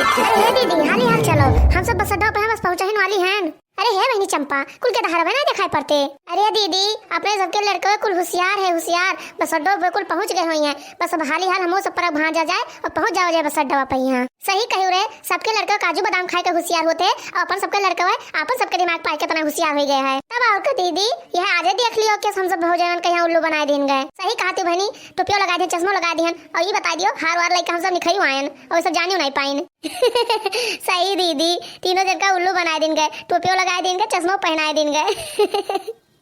अरे हे दीदी हाली हाल चलो, हम सब बस अड्डा पे बस पहुंचने वाली हैं। अरे है बहनी चंपा, कुल के दहाड़ा ना दिखाई पड़ते। अरे दीदी अपने सबके लड़के कुल होशियार है होशियार, बस अड्डो बिल्कुल पहुंच गए हुई हैं। बस अब हाली हाल हमो सब पर भांजा जाए और पहुंच जाओ जाए बस अड्डा पे। यहाँ सही कहू रे, सबके लड़के काजू बादाम खाए के होशियार होते और अपन सबके लड़के अपन सबके दिमाग पाए के तना होशियार हो गए है। तब और का दीदी यह आजे देख लियो कि हम सब हो जाए कहीं उल्लू बनाए दिन गए। सही कहती बहनी, टोपियो लगा दे चश्मो लगा दिहन और ये बता दियो हार वार लेके हम सब निखई आयन और सब जानियो नहीं पाइन। सही दीदी, तीनों जन का उल्लू बनाए दिन गए, टोपियो लगाए दिन गए, चश्मो पहनाए दिन गए।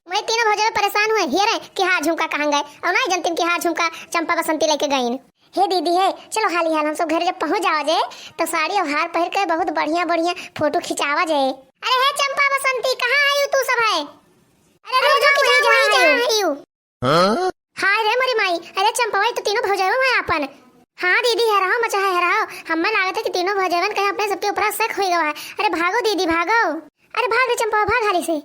मैं तीनों भौजाई परेशान हुए हियर है कि हार झुमका कहाँ गए और ना जनतिन की हार झुमका चंपा बसंती लेके गईन। हे दीदी है चलो हाली हाल हम सब घर जब पहुंच जाओ जे तो साड़ी और हार पहन के बहुत बढ़िया बढ़िया फोटो खिंचावा जाए। अरे हे चंपा बसंती कहाँ आई तू सब है? अरे रोजो की जहाँ आई हूँ। हाय रे मरी माई, अरे चंपा भाई तो तीनों भौजाई में अपन। हाँ दीदी है रहा मचा है रहा, हमें लागत है कि तीनों भौजाई कहीं अपने सबके ऊपर शक हो गया है। अरे भागो दीदी भागो, अरे भाग रे चंपा भाग हाली से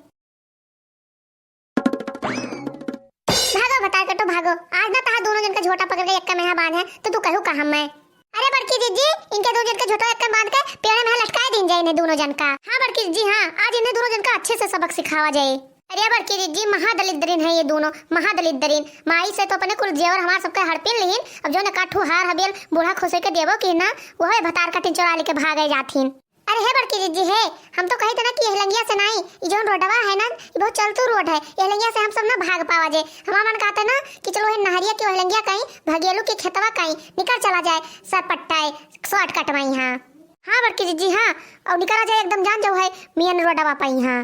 भागो, बता कटो भागो। आज ना तहा दोनों जन का झोटा पकड़ के एक में बांध है तो तू कहू कहां मैं। अरे बड़की जीजी इनके दो जन का झोटा एक बांध के पेड़ में लटका दिन जाए इन्हें दोनों जन का। हाँ बड़की जी हाँ, आज इन्हें दोनों जन का अच्छे से सबक सिखावा जाए। अरे बड़की जीजी महादलिद्रीन है ये दोनों, महादलिद्रीन। माई से तो अपने कुल जेवर हमार सबके हड़पिन लेहिन, अब जो न काठू हार हबियल बूढ़ा खोसे के देबो कि ना वो है भतार का टिंचोरा लेके भागे जाथिन। अरे है बड़की जीजी है, हम तो कही थे ना कि हेलंगिया से नहीं, ये जो रोडवा है ना ये बहुत चलतू रोड है, हेलंगिया से हम सब ना भाग पावा जे। हमारा मन कहता ना कि चलो है नहरिया की हेलंगिया कहीं भगेलू के खेतवा कहीं निकल चला जाए सरपट्टा शॉर्टकट में यहाँ। हाँ बड़की जीजी हाँ, और निकला जाए एकदम जान जाओ है मियन रोडवा पे यहाँ।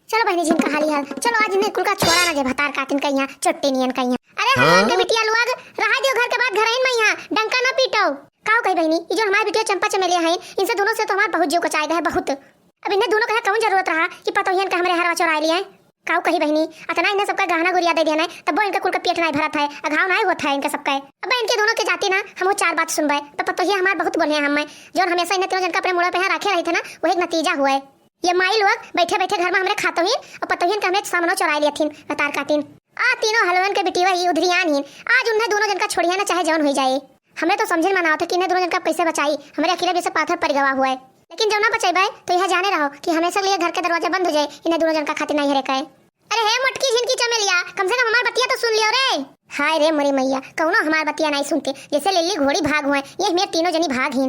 चलो बहनी जी का हाली हाल चलो, आज इन्हें कुल का छोड़ा ना जे भतार काटिन का यहाँ चट्टी नियन का यहाँ। अरे हमारे के बिटिया लोग रहा दियो घर के बाद घर आइन में यहाँ डंका ना पीटो। काओ कही बहनी ये जो हमारी बिटिया चंपा चमेलिया है इनसे दोनों से तो हमारा बहुत जीव को चाहेगा है बहुत। अब इन्हें दोनों का कौन जरूरत रहा कि पतोहियन का हमारे हरवा चोरा लिया है। काओ कही बहनी अतना इन्हें सबका गहना गुड़िया दे देना है तब वो इनका कुल का पेट नहीं भरत है, अघाव नहीं होता है इनका सबका। अब इनके दोनों के जाती ना हम वो चार बात सुनबे तो पतोहिया हमारे बहुत बोले हमें जो हमेशा इन्हें तीनों जन का अपने मुड़ा पे रखे रहे थे ना वो एक नतीजा हुआ है। ये माई लोग बैठे बैठे घर में हमरे खातो ही और पतोहियन का हमें सामनो चुरा लिया थीन बतार काटिन। आ तीनों हलवन के बिटिया ही उधरियान ही आज उन्हें दोनों जन का छोड़िया ना चाहे जौन हो जाए। हमें तो समझे मना था कि इन्हें दोनों जन का कैसे बचाई, हमारे अकेले जैसे पाथर पर गवा हुआ है। लेकिन जब ना बचाई तो यह जाने रहो कि हमेशा लिए घर के दरवाजा बंद हो जाए, इन्हें दोनों जन का खातिर नहीं हरे। अरे हे मटकी झिनकी चमेलिया कम से कम हमार बतिया तो सुन लियो रे। हाय रे मोरी मैया कौनो हमार बतिया नहीं सुनते, जैसे लिल्ली घोड़ी भाग हुए ये मेरे तीनों जनी भाग ही।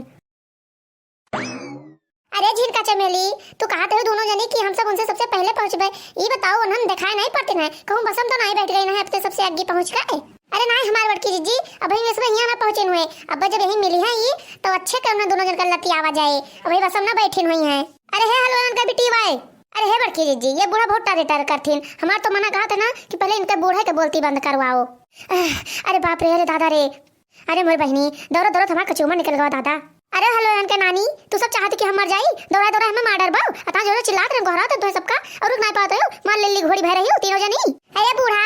अरे झिनका चमेली तू कहा तो दोनों जनी कि हम सब उनसे सबसे पहले पहुंच गए, ये बताओ उन्होंने दिखाई नहीं पड़ते ना कहूं बसम तो नहीं बैठ गई ना अब से सबसे आगे पहुंच गए। अरे नहीं हमारे बड़की जीजी अब ही वैसे यहाँ ना पहुंचे हुए, अब जब यही मिली है ये तो अच्छे करना दोनों जन का लती आवा जाए, अब ही बसम ना बैठी हुई है। अरे हे हलवान का बिटी भाई, अरे हे बड़की जीजी ये बूढ़ा बहुत टारे करथिन, हमार तो मना कहा था ना कि पहले इनके बूढ़े के बोलती बंद करवाओ। अरे बाप रे, अरे दादा रे, अरे मोर बहनी दौड़ो दौड़ो हमारा कचूमर निकल गया दादा। अरे हेलो के नानी तू सब चाहती कि हम मर जाई, दौड़ा दौड़ा हमें मार डरबाओ अता जोरे चिल्लात रे गोहरा तो सबका और रुक नहीं पाते हो मार लिल्ली घोड़ी भर रही हो तीनों जनी। अरे बूढ़ा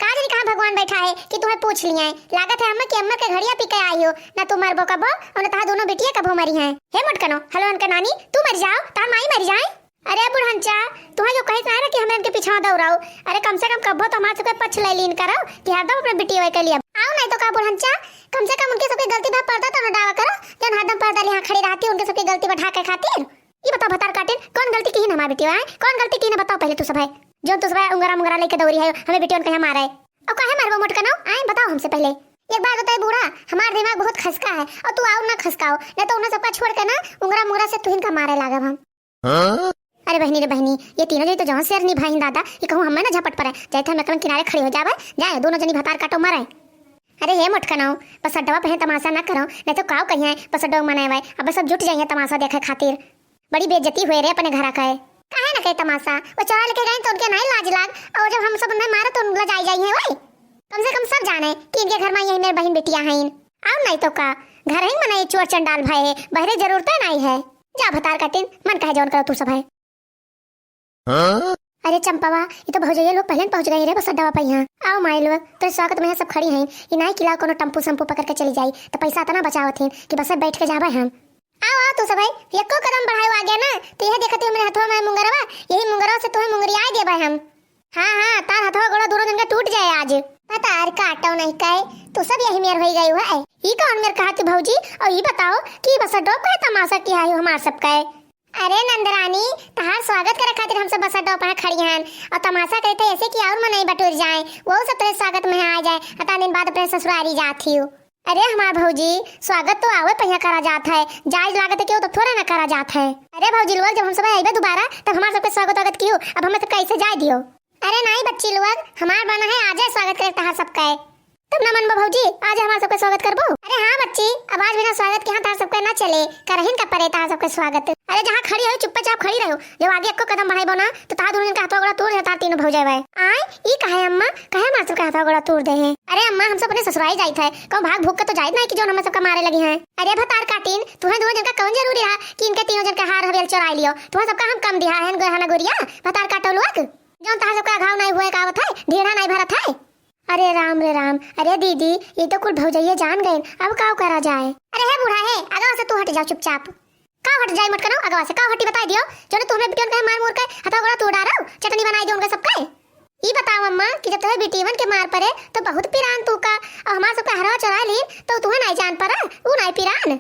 का जाने कहां भगवान बैठा है कि तुम्हें पूछ लिया है, लागत है हमें कि अम्मा के घड़िया पी के आई हो ना, तुम मरबो कबो और ना ता दोनों बेटियां कबो मरी हैं। हे मुटकनो हेलो के नानी तू मर जाओ ता माई मर जाए। अरे बुढ़ांचा तुम्हें जो कहे ना कि हमें इनके पीछे दौड़ाओ, अरे कम से कम कबो तो हमारे सबके पछ ले लीन करो कि हरदम अपने बेटी के लिए आओ नहीं तो का बुढ़ांचा कम से कम उनके सबकी गलती पर पर्दा तो न डावा करो, जन हरदम पर्दा यहां खड़ी रहती उनके सबकी गलती पर ढाके खातिर। ये बताओ भतार काटिन कौन गलती की है हमारी बेटी है, कौन गलती की है बताओ पहले तू सब है जो तू सब उंगरा मुंगरा लेके दौड़ी है हमें बेटियों को मारा है और काहे मारबो मुटकनो आए बताओ हमसे पहले। एक बात बताए बूढ़ा हमारा दिमाग बहुत खसका है और तू आओ ना खसकाओ नहीं तो उन्हें सबका छोड़ के ना उंगरा मुंगरा से तुहिन का मारे लागब हम। अरे बहनी रे बहनी ये तीनों जनी तो जहां शेर नहीं भाई दादा ये कहूं हमें ना झपट पड़े जैसे हम एकदम किनारे खड़े हो जावे जाए दोनों जनी भतार काटो मारे। अरे हे मुटकनो बस अड्डवा पे तमाशा ना करो नहीं तो काव कहिए बस अड्डवा मनाए अब सब जुट जाइए तमाशा देखे खातिर, बड़ी बेइज्जती हुए रे अपने घर का काहे ना कहे तमाशा वो चोरा लेके गए तो उनके नहीं लाज लाग और जब हम सब उन्हें मारे तो उनला जाई जाइए भाई कम से कम सब जाने कि इनके घर में यही मेरी बहन बेटियां हैं आओ नहीं तो का घर ही मनाई चोर चंडाल भाई है बहरे जरूरत नहीं है जा भतार काटिन मन कहे जौन करो तू सब है। अरे चंपावा ये तो भौजैया लोग पहले पहुंच गए रे बस अड्डा पे यहाँ आओ माई लोग तो स्वागत में सब खड़ी हैं ये नहीं किला कोनो टम्पू संपू पकड़ के चली जाई तो पैसा इतना बचावत हैं कि बस बैठ के जावे हम। आओ आओ तो सब भाई एको कदम बढ़ाओ आ गया ना तो यह देखते हो मेरे हाथों में मुंगरवा यही मुंगरवा से तुम्हें मुंगरिया देबे हम। हाँ हाँ तार हाथों गोड़ा दोनों दिन का टूट जाए आज पता अर काटो नहीं कहे तो सब यही मेर हो गई हुआ है ई कौन मेरे कहा तू भौजी और ये बताओ कि बस अड्डा का तमाशा किया है हमार सबका है। अरे नंदरानी तहार स्वागत करे खातिर हम सब बस अड्डा पर खड़ी हैं और तमाशा करते ऐसे कि और मन नहीं बटोर जाए वो सब तेरे स्वागत में आ जाए अता दिन बाद अपने ससुरारी जाती हूँ। अरे हमार भौजी स्वागत तो आवे पहिया करा जाता है जायज लागत है क्यों तो थोड़ा ना करा जाता है। अरे भौजी लोग जब हम सब आइबे दोबारा तब हमार सबके स्वागत क्यों अब हमें सब कैसे जाए दियो। अरे नहीं बच्ची लोग हमार बना है आज स्वागत करे तहार सबका है तब ना मन भौजी आज हमारा सबका स्वागत करबो। अरे हाँ बच्ची अब आज बिना स्वागत के यहाँ तार सबका ना चले करहिन का परे तार सबका स्वागत। अरे जहाँ खड़ी हो चुपचाप खड़ी रहो जब आगे एको कदम बढ़ाइबो ना तो तार दोनों का हाथ गोड़ा तोड़ देता तीनों भौजाई भाई आए ई कहे अम्मा कहे मार सबका हाथ गोड़ा तोड़ दे हैं। अरे अम्मा हम सब अपने ससुराल जाई थे कहूं भाग भूख के तो जायद नहीं कि जो हम सबका मारे लगी हैं। अरे भतार काटीन तुम्हें दोनों जन का कौन जरूरी रहा कि इनके तीनों जन का हार हवेल चुरा लियो तुम्हें सबका हम कम दिया है गहना गोरिया भतार काटो लोग जो तार सबका घाव नहीं हुए कावत है ढेरा नहीं भरत है। अरे राम रे राम अरे दीदी ये तो कुल भौजैया जान गए अब का करा जाए। अरे है बूढ़ा है अगवा से तू हट जाओ चुपचाप का हट जाए मत करो अगवा से का हटी बता दियो जो ने तुम्हें बिटियन का मार मोर के हथा गोड़ा तोड़ा रहा चटनी बनाई दो उनका सबका। ये बताओ अम्मा कि जब तुम्हें बिटियन के मार पड़े तो बहुत पिरान तू का और हमार सबका हरवा चुरा ली तो तुम्हें नहीं जान पड़ा वो नहीं पिरान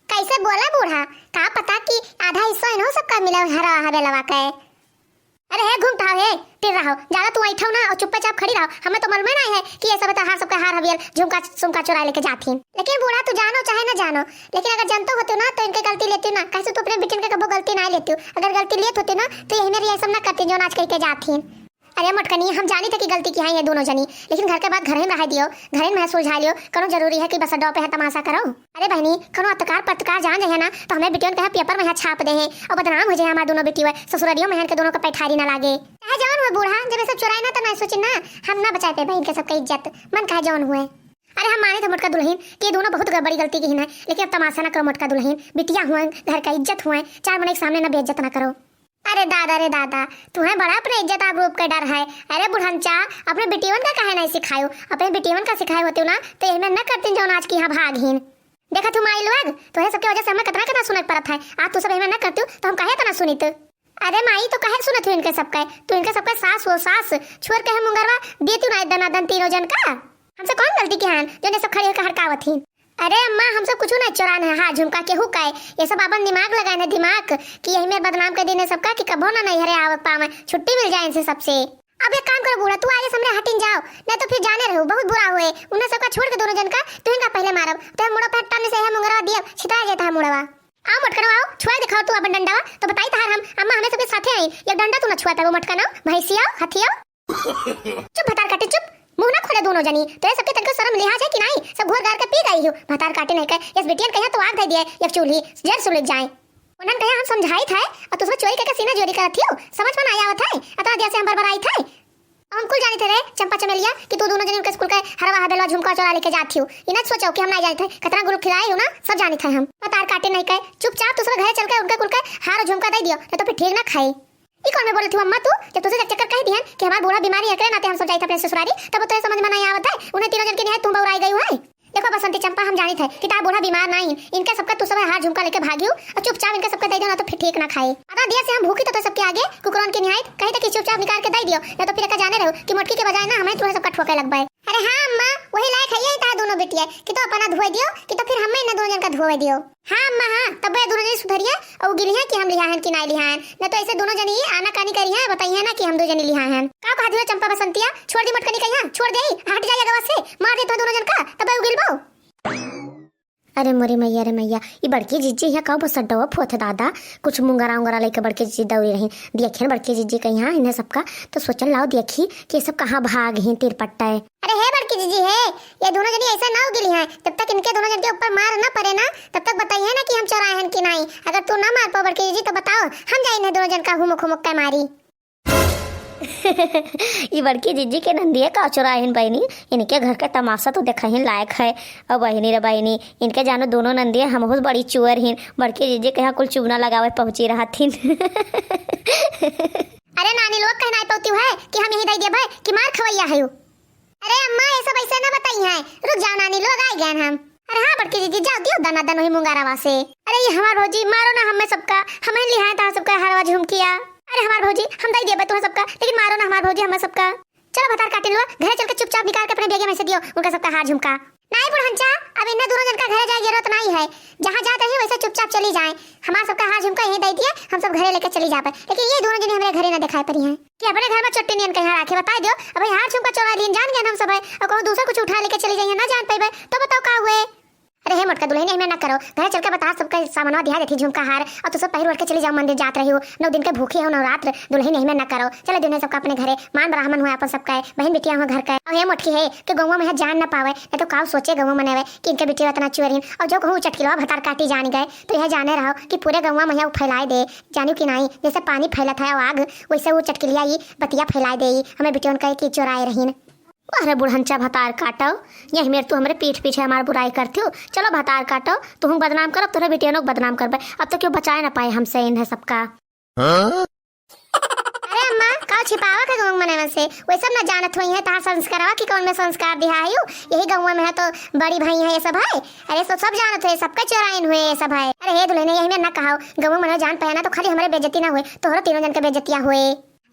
कैसे बोला बूढ़ा का पता कि आधा हिस्सा इन्हों सबका मिला हरा हवेलवा का। अरे है घूमता है फिर रहो ज्यादा तू ऐठो ना और चुपचाप खड़ी रहो हमें तो मालूम नहीं है कि ये सब हार सबका हार हवियल झुमका सुमका चुरा लेके जाती। लेकिन बूढ़ा तू जानो चाहे ना जानो लेकिन अगर जानते होते ना तो इनके गलती लेती ना कैसे तू अपने बेटन के कबो गलती नहीं लेती अगर गलती लेते होते ना तो यही मेरी ये सब ना करती जो नाच करके जाती। अरे मटकनी हम जानी थे कि गलती की है ये दोनों जनी लेकिन घर के बाद घर में रह दियो घर में सुलझा लियो करो जरूरी है कि बस अड्डा पे तमाशा करो। अरे बहनी करो अतकार पत्रकार जान जाए ना तो हमें बेटियों के पेपर में छाप दे हैं और बदनाम हो जाए हमारे दोनों बेटी हुए ससुरालियों में के दोनों का पैठारी ना लागे कहे जवान हुए बूढ़ा जब सब चुराए ना तो नहीं सोचे ना हम ना बचाते बहन के सबका इज्जत मन कहे जवान हुए। अरे हम माने थे मोटका दुल्हन कि ये दोनों बहुत बड़ी गलती की है लेकिन अब तमाशा ना करो मोटका दुल्हन बिटिया हुए घर का इज्जत हुए चार मने के सामने ना बेइज्जत ना करो। अरे दादा तुम्हें बड़ा अपने इज्जत आबरूप का डर है। अरे बुढ़नचा अपने बेटीवन का काहे नहीं सिखायो अपने बेटीवन का सिखाए होते ना तो यही में न करती जो आज की यहाँ भागहीन देखा तुम आई लोग तो सबके वजह से हमें कितना कितना सुनक पड़त है आज तू सब यही में न करती तो हम काहे तना सुनित। अरे माई तो काहे सुनत हो इनके सबका तू इनके सबका सास हो सास छोड़ के हम मुंगरवा देती ना दनादन तीनों जन का हमसे कौन गलती की है जो सब खड़ी होकर हड़कावत ही। अरे अम्मा हम सब कुछ नहीं चुराना है हाँ झुमका के हुक है ये सब अपन दिमाग लगाए ना दिमाग कि यही मेरे बदनाम कर देने सबका कि कबो ना नहीं हरे आवत पावे छुट्टी मिल जाए इनसे सबसे। अब एक काम करो बूढ़ा तू आगे सामने हटिन जाओ नहीं तो फिर जाने रहो बहुत बुरा हुए उन्हें सबका छोड़ के दोनों जन का तू इनका पहले मारब तो मुड़ा पे टाने से है मुंगरवा दिया छिता जाता है मुड़वा आओ मटका आओ छुआ दिखाओ तू अपन डंडा तो बताई तार हम अम्मा हमें सबके साथे आई एक डंडा तू ना छुआ वो मटका ना भैंसिया हथिया चुप भतार काटे चुप मुंह ना खोले दोनों जनी तो ये सबके तनको शर्म लिहाज है कि नहीं सब घोर गार के पी गई हो भतार काटे नहीं कर इस बिटियन कहिया तो आग दे दिए एक चूल्ही जड़ सुलझ जाए उन्हन कहिया हम समझाई थे और तुझे चोरी करके सीना चोरी करत थियो समझ में नहीं आवत है अतः दिया से हम बरबराई थे हम कुल जाने थे रे चंपा चमेलिया कि तू दोनों जनी उनके स्कूल का हरवा हबेलवा झुमका चोरा लेके जाती हो इना सोचो कि हम नहीं जाने थे कितना गुल खिलाए हो ना सब जाने थे हम भतार काटे नहीं कहे चुपचाप दूसरे घर चल के उनके कुल का हार झुमका दे दियो नहीं तो फिर ठीक ना खाए। ई कौन में बोले थी अम्मा तू जब तुझे चक्कर कह दिया कि हमारा बूढ़ा बीमारी है करे ना हम सब जाई थे अपने ससुराली तब तो समझ में नहीं आवत है उन्हें तीनों जन के निहाय तुम बउराई गई है। देखो बसंती चंपा हम जानी थे कि तार बूढ़ा बीमार नहीं इनके सबका तू सब हार झुमका लेके भागियो और चुपचाप इनके सबका दे दियो ना तो फिर ठीक ना खाए आधा दिया से हम भूखी तो सबके आगे कुकुरन के निहाय कहीं तक चुपचाप निकाल के दे दियो नहीं तो फिर जाने रहो कि मोटकी के बजाय ना हमें तुम्हें सबका ठोके लगबाए। अरे हाँ अम्मा वही लायक है तार दोनों बेटियां कि तो अपना धोए दियो कि तो फिर हमें ना दोनों जन का धोए दियो। हाँ अम्मा हाँ तब दोनों जनी सुधरिए और गिली है कि हम लिहान कि नहीं लिहान न तो ऐसे दोनों जनी आना कानी करी है बताइए ना कि हम दो जनी लिहान का कहा दियो चंपा बसंतिया छोड़ दी मटकनी कहिया छोड़ दे हट जाइए गवा से मार दे तो दोनों जन का तब गिलबो। अरे मोरे मैया रे मैया ये बड़की जीजी यहाँ कब बस अड्डा फोथ दादा कुछ मुंगरा उंगरा लेके बड़के जीजी दौड़ी रही देखिए बड़के जीजी का यहाँ इन्हें सबका तो सोचल लाओ देखी कि ये सब कहाँ भाग हैं तिरपट्टा है। अरे है बड़की जीजी है ये दोनों जनी ऐसा ना उगिली है तब तक इनके दोनों जन के ऊपर मार ना पड़े ना तब तक बताइए ना कि हम चौराहे हैं कि नहीं अगर तू ना मार पाओ बड़की जीजी तो बताओ हम जाए इन्हें दोनों जन का हुमुक हुमुक के मारी। ये बड़की जीजी के नंदिया का चुराहिन बहनी इनके घर का तमाशा तो देखा ही लायक है। और बहनी रे बहनी इनके जानो दोनों नंदिया हम बहुत बड़ी चुअर हिन बड़की जीजी के यहाँ कुल चुगना लगावे पहुंची रहा थी। अरे नानी लोग कहना पौती है कि हम यही दे दिए भाई कि मार खवैया है। अरे अम्मा ऐसा वैसा ना बताई है रुक जाओ नानी लोग आ गए हम। अरे हाँ बड़की जीजी जाओ दियो दना दन वही मुंगारावा से। अरे ये हमार भौजी मारो ना हमें सबका हमें लिहाए था सबका हरवा झुमकिया। अरे हमार भौजी हम दे दिए तुम्हें सबका लेकिन मारो ना हमार भौजी हमें सबका। चलो भतार काटे लो घर चल के चुपचाप निकाल के अपने बेगे में से दियो उनका सबका हार झुमका। नहीं बुढ़ंचा, अब इन्हें दोनों जन का घरे जाए जरूरत नहीं है। जहाँ जाते हैं वैसे चुपचाप चली जाएं। हमारा सबका हार झुमका यहीं दे दिए, हम सब घरे लेकर चली जा पाए। लेकिन ये दोनों जने हमारे घरे ना दिखाई पड़ी हैं कि अपने घर में चट्टी नियन कहीं रखे। बता दियो, अब हार झुमका चोरा लिए जान गए हम सब है, और कहूँ दूसरा कुछ उठा लेकर चली जाइए ना जान पाइबे तो बताओ का हुए। अरे हे मोटका दुल्हन हमें ना करो, घरे चल के बता सबका सामानवा दिया देती झुमका हार, और तू सब पहल के चली जाओ मंदिर जात रही हो। 9 दिन के भूखे हो नवरात्र, दुल्हन हमें ना करो। चले दिन सबका अपने घरे मान ब्राह्मण हुआ अपन सबका बहन बिटिया हुआ घर का। और ये मोटकी है कि गौवा में जान ना पावे, नहीं तो काव सोचे गौवा मनावे कि इनके बिटिया इतना चुअरिन। और जो कहूँ चटकिलवा भतार काटी जान गए तो यह जाने रहो कि पूरे गौवा में फैलाए दे, जानी कि नहीं। जैसे पानी फैला था आग, वैसे वो चटकिलिया ही बतिया फैलाए दे हमें बिटियों कहे कि चोराए रहीन। अरे बुढ़ंचा भतार काटो, यही मेरे तू हमारे पीठ पीछे हमारी बुराई करती हो। चलो भतार काटो, तुम बदनाम करो, तुम्हारे बेटियों लोग बदनाम कर पाए। अब तो क्यों बचाए ना पाए हमसे इन्हें सबका। अरे अम्मा का छिपावा के गाँव मने से वही सब ना जानत हुई है। तार संस्कारवा की कौन में संस्कार दिया है यही गाँव में है तो बड़ी भाई है ये सब है। अरे सब जानत हुए, सबका चोराइन हुए ये सब है। अरे हे दुल्हन यही में ना कहा गाँव में जान पाया ना तो खाली हमारे बेइज्जती ना हुए, तो तीनों जन के बेइज्जतिया हुए।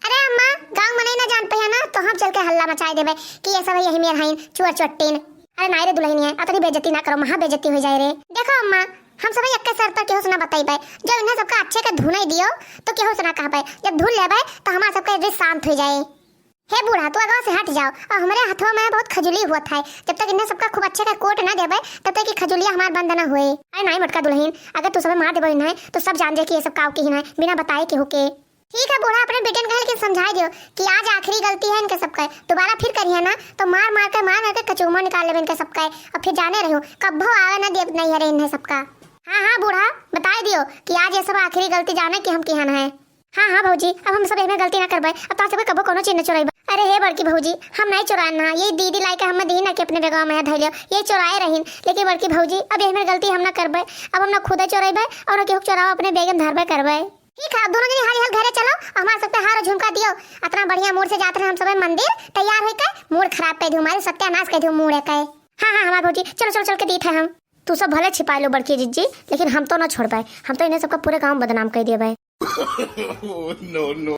अरे अम्मा गाँव में ना जान पाया ना तो हम चल के हल्ला मचाए देवे कि ये सब है यही मेर हैं चुअर चट्टीन। अरे नाई रे दुल्हन है, अपनी बेइज्जती ना करो, महा बेइज्जती हो जाए रे। देखो अम्मा हम सब एक सर पर केहू से ना बताई पाए, जब इन्हें सबका अच्छे का धुनाई दियो तो केहू से ना कह पाए। जब धुन ले पाए तो हमारा सबका दृश्य शांत हो जाए। हे बूढ़ा तू अगाव से हट जाओ, और हमारे हाथों में बहुत खजुली हुआ था। जब तक इन्हें सबका खूब अच्छे का कोट ना देवे तब तक की खजुलिया हमारे बंद ना हुए। अरे नहीं मटका दुल्हन, अगर तू सब मार देवे इन्हें तो सब जान जाए कि ये सब काव की है बिना बताए के होके। ठीक है बूढ़ा, अपने बेटे को लेकिन समझाई दियो कि आज आखिरी गलती है इनके सबका, दोबारा फिर करिए ना तो मार मार के कचूमर निकाल ले इनके सबका, और फिर जाने रहो कब्बो आवे ना दे नहीं है इन्हें सबका। हाँ हाँ बूढ़ा बता दियो कि आज ये सब आखिरी गलती जाने की हम की है। हाँ भौजी, अब हम सब इसमें गलती ना करबे, अब तो सब कबो कोनो चीज न चुराई। अरे हे बड़की भौजी, हम नहीं चुराए ना, ये दीदी लाई के हम दी ना कि अपने बेगाव में धैलियो ये चुराए रहीन। लेकिन बड़की भौजी अब इसमें गलती हम ना करबे, अब हम ना खुद चुराइबे और केहू चुराओ अपने बेग में धरबे करबे। ठीक है, अब दोनों जने हाल घरे चलो, हमारे सब पे हार झुमका दियो। इतना बढ़िया मूड से जाते हैं हम सब मंदिर तैयार होकर, मूड खराब कर दियो हमारे सत्यानाश कर दियो मूड है। हाँ हमारे भौजी चल के दीत है हम। तू सब भले छिपा लो बड़की जिज्जी, लेकिन हम तो ना छोड़ पाए, हम तो इन्हें सबका पूरे गाँव बदनाम कर दिए भाई। No.